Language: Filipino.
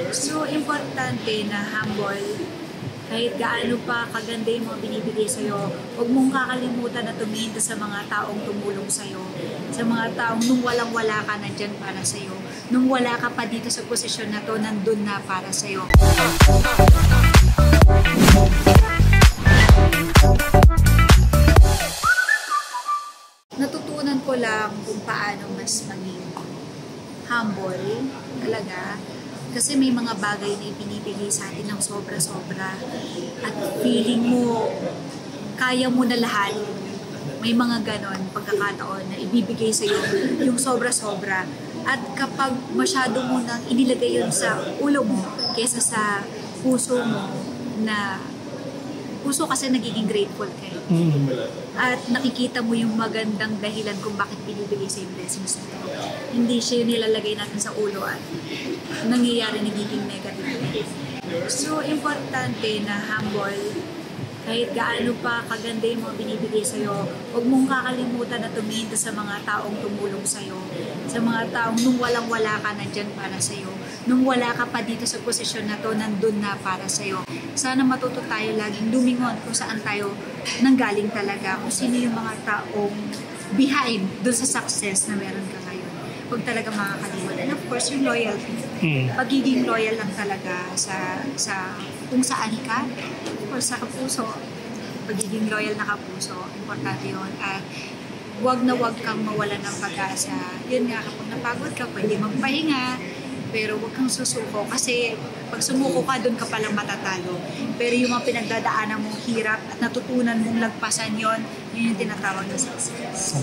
So, importante na humble. Kahit gaano pa kaganda yung mga binibigay sa'yo, huwag mong kakalimutan na tumingin sa mga taong tumulong sa'yo. Sa mga taong nung walang-wala ka, nandyan para sa'yo. Nung wala ka pa dito sa posisyon na to, nandun na para sa'yo. Natutunan ko lang kung paano mas maging humble talaga. Kasi may mga bagay na ipinibigay sa atin ng sobra-sobra at feeling mo, kaya mo na lahat. May mga ganon pagkakataon na ibibigay sa'yo yung sobra-sobra. At kapag masyado mo nang inilagay yun sa ulo mo kesa sa puso mo na puso kasi nagiging grateful kayo. At nakikita mo yung magandang dahilan kung bakit binibigay sa yung blessings na ito. Hindi siya yung nilalagay natin sa ulo at nangyayari nagiging negative. So, importante na humble. Kahit gaano pa kaganda yung mga binibigay sa'yo, huwag mong kakalimutan na tumingin sa mga taong tumulong sa'yo. Sa mga taong nung walang-wala ka, nandyan para sa'yo. Nung wala ka pa dito sa posisyon na to, nandun na para sa'yo. Sana matuto tayo laging lumingon kung saan tayo nanggaling talaga. Kung sino yung mga taong behind dun sa success na meron ka ngayon. Huwag talaga makakalimutan. And of course, yung loyalty. Pagiging loyal lang talaga sa kung saan ka, or sa kapuso. Pagiging loyal na kapuso, importante yun. At wag na wag kang mawala ng pag-asa. Yun nga, kapag napagod ka, pwede magpahinga, pero wag kang susuko. Kasi pag sumuko ka, doon ka palang matatalo. Pero yung mga pinagdadaanan mong hirap at natutunan mong lagpasan yun, yun yung tinatawag na success.